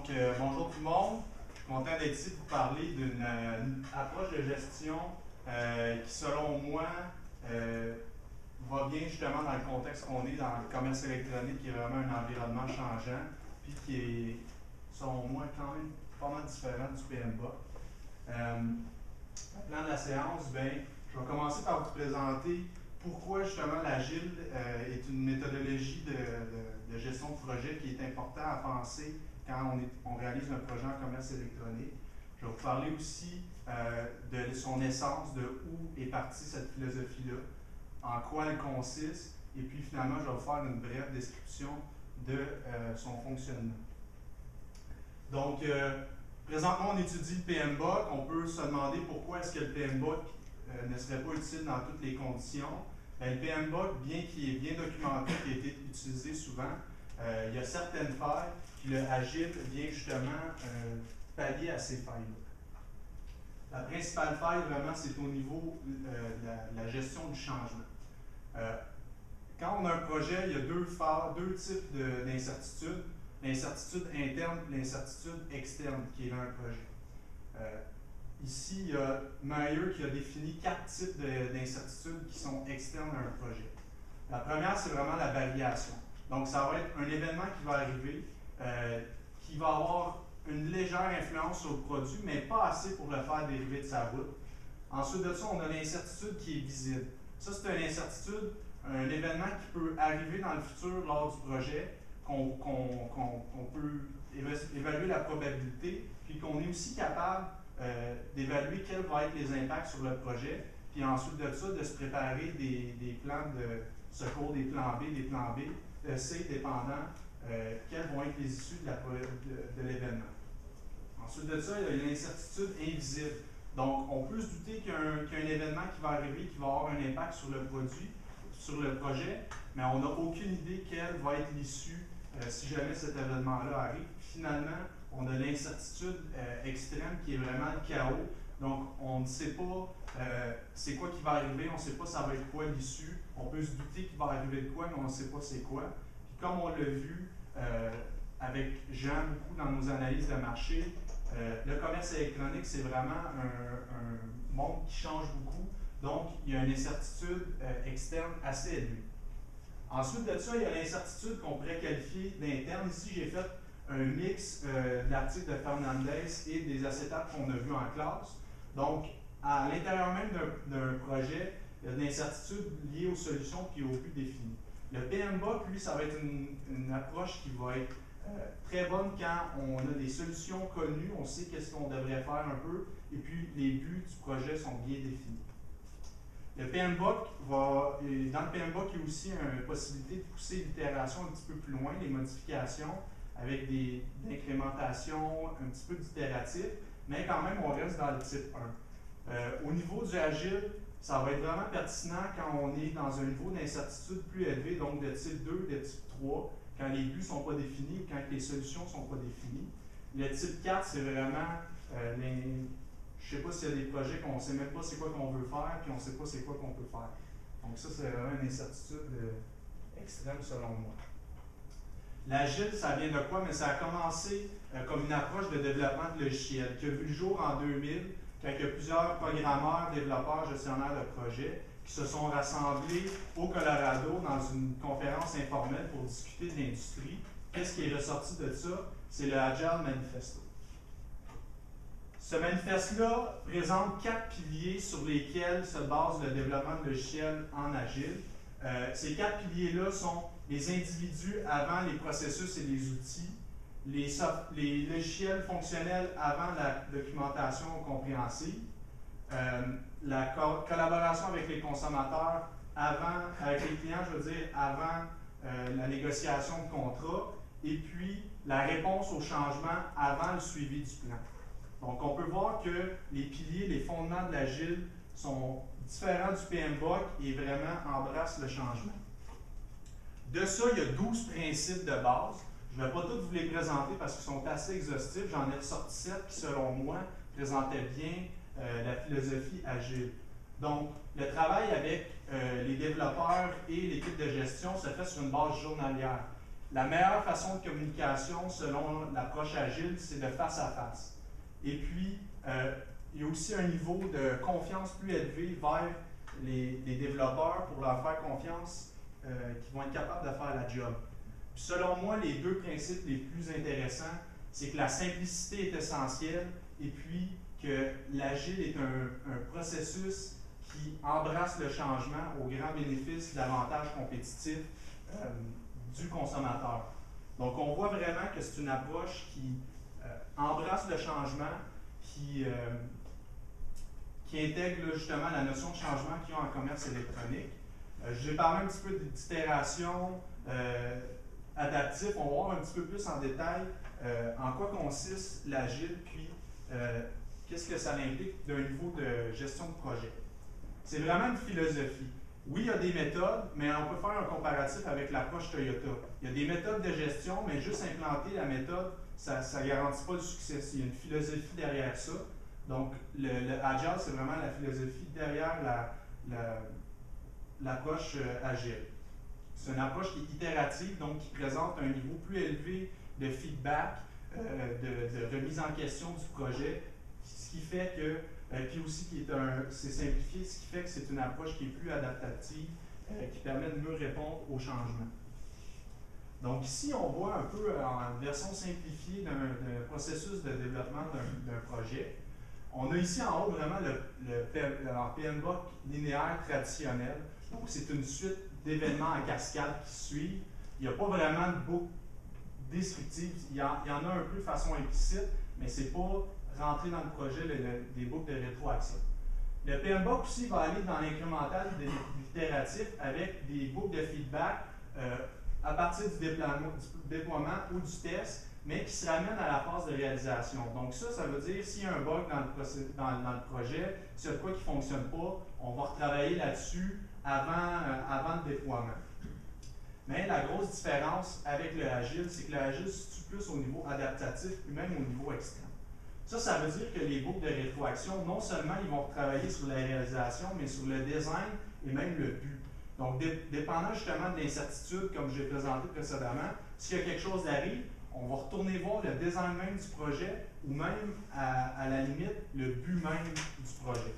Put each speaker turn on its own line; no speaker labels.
Bonjour tout le monde. Je suis content d'être ici pour parler d'une approche de gestion qui, selon moi, va bien justement dans le contexte qu'on est dans le commerce électronique, qui est vraiment un environnement changeant, puis qui est, selon moi, quand même pas mal différent du PMBOK. Le plan de la séance, je vais commencer par vous présenter pourquoi justement l'Agile est une méthodologie de gestion de projet qui est important à penser quand on réalise un projet en commerce électronique. Je vais vous parler aussi de son essence, de où est partie cette philosophie-là, en quoi elle consiste, et puis finalement, je vais vous faire une brève description de son fonctionnement. Donc, présentement, on étudie le PMBOK. On peut se demander pourquoi est-ce que le PMBOK ne serait pas utile dans toutes les conditions. Le PMBOK, bien qu'il est bien documenté, qui a été utilisé souvent, il y a certaines failles, puis le Agile vient justement pallier à ces failles-là. La principale faille, vraiment, c'est au niveau de la gestion du changement. Quand on a un projet, il y a deux types d'incertitudes. L'incertitude interne et l'incertitude externe qui est dans un projet. Ici, il y a Meyer qui a défini 4 types d'incertitudes qui sont externes à un projet. La première, c'est vraiment la variation. Donc, ça va être un événement qui va arriver, qui va avoir une légère influence sur le produit, mais pas assez pour le faire dériver de sa route. Ensuite de ça, on a l'incertitude qui est visible. Ça, c'est une incertitude, un événement qui peut arriver dans le futur lors du projet, qu'on peut évaluer la probabilité, puis qu'on est aussi capable d'évaluer quels vont être les impacts sur le projet, puis ensuite de ça, de se préparer des plans de secours, des plans B, des plans B, C, dépendant quelles vont être les issues de l'événement. Ensuite de ça, il y a une incertitude invisible. Donc, on peut se douter qu'il y a un événement qui va arriver, qui va avoir un impact sur le produit, sur le projet, mais on n'a aucune idée quelle va être l'issue si jamais cet événement-là arrive. Finalement, on a l'incertitude extrême qui est vraiment le chaos. Donc, on ne sait pas c'est quoi qui va arriver, on ne sait pas ça va être quoi l'issue. On peut se douter qu'il va arriver de quoi, mais on ne sait pas c'est quoi. Puis comme on l'a vu avec Jean beaucoup dans nos analyses de marché, le commerce électronique, c'est vraiment un monde qui change beaucoup. Donc, il y a une incertitude externe assez élevée. Ensuite de ça, il y a l'incertitude qu'on pourrait qualifier d'interne. Ici, j'ai fait un mix de l'article de Fernandez et des acétates qu'on a vus en classe. Donc, à l'intérieur même d'un projet, il y a de l'incertitude liée aux solutions et aux buts définis. Le PMBOK, lui, ça va être une approche qui va être très bonne quand on a des solutions connues, on sait qu'est-ce qu'on devrait faire un peu, et puis les buts du projet sont bien définis. Le PMBOK dans le PMBOK, il y a aussi une possibilité de pousser l'itération un petit peu plus loin, les modifications, avec des incrémentations, un petit peu d'itératif, mais quand même, on reste dans le type 1. Au niveau du Agile, ça va être vraiment pertinent quand on est dans un niveau d'incertitude plus élevé, donc de type 2, de type 3, quand les buts ne sont pas définis, quand les solutions ne sont pas définies. Le type 4, c'est vraiment je ne sais pas s'il y a des projets qu'on ne sait même pas c'est quoi qu'on veut faire, puis on ne sait pas c'est quoi qu'on peut faire. Donc ça, c'est vraiment une incertitude extrême selon moi. L'Agile, ça vient de quoi? Mais ça a commencé comme une approche de développement de logiciels qui a vu le jour en 2000, quand il y a plusieurs programmeurs, développeurs, gestionnaires de projets qui se sont rassemblés au Colorado dans une conférence informelle pour discuter de l'industrie. Qu'est-ce qui est ressorti de ça? C'est le Agile Manifesto. Ce manifeste-là présente 4 piliers sur lesquels se base le développement de logiciels en Agile. Ces 4 piliers-là sont les individus avant les processus et les outils, les logiciels fonctionnels avant la documentation compréhensive, la collaboration avec les consommateurs avec les clients, je veux dire, avant la négociation de contrat, et puis la réponse au changement avant le suivi du plan. Donc, on peut voir que les piliers, les fondements de l'Agile sont différents du PMBOK et vraiment embrassent le changement. De ça, il y a 12 principes de base. Je ne vais pas tous vous les présenter parce qu'ils sont assez exhaustifs. J'en ai ressorti 7 qui, selon moi, présentaient bien la philosophie Agile. Donc, le travail avec les développeurs et l'équipe de gestion se fait sur une base journalière. la meilleure façon de communication selon l'approche agile, c'est de face à face. Et puis, il y a aussi un niveau de confiance plus élevé vers les développeurs pour leur faire confiance qui vont être capables de faire la job. Puis selon moi, les deux principes les plus intéressants, c'est que la simplicité est essentielle et puis que l'agile est un processus qui embrasse le changement au grand bénéfice de l'avantage compétitif du consommateur. Donc, on voit vraiment que c'est une approche qui embrasse le changement, qui intègre là, justement la notion de changement qu'il y a en commerce électronique. Je vais parler un petit peu d'itération adaptive. On va voir un petit peu plus en détail en quoi consiste l'agile, puis qu'est-ce que ça implique d'un niveau de gestion de projet. C'est vraiment une philosophie. Oui, il y a des méthodes, mais on peut faire un comparatif avec l'approche Toyota. Il y a des méthodes de gestion, mais juste implanter la méthode, ça ne garantit pas le succès. Il y a une philosophie derrière ça. Donc, le Agile, c'est vraiment la philosophie derrière l'approche agile. C'est une approche qui est itérative, donc qui présente un niveau plus élevé de feedback, de remise en question du projet, ce qui fait que puis aussi, c'est simplifié, ce qui fait que c'est une approche qui est plus adaptative, qui permet de mieux répondre aux changements. Donc ici, on voit un peu en version simplifiée d'un processus de développement d'un projet. On a ici en haut vraiment le PMBOK linéaire traditionnel. Donc c'est une suite d'événements en cascade qui suivent. Il n'y a pas vraiment de boucle descriptive. Il y en a un peu de façon implicite, mais c'est pas rentrer dans le projet des boucles de rétroaction. Le PMBOK aussi va aller dans l'incrémental itératif avec des boucles de feedback à partir du déploiement ou du test, mais qui se ramènent à la phase de réalisation. Donc ça veut dire s'il y a un bug dans le projet, s'il y a de quoi qui ne fonctionne pas, on va retravailler là-dessus avant le déploiement. Mais la grosse différence avec le Agile, c'est que le Agile se situe plus au niveau adaptatif, puis même au niveau extrême. Ça veut dire que les boucles de rétroaction, non seulement ils vont travailler sur la réalisation, mais sur le design et même le but. Donc, dépendant justement de l'incertitude, comme j'ai présenté précédemment, s'il y a quelque chose qui arrive, on va retourner voir le design même du projet ou même, à la limite, le but même du projet.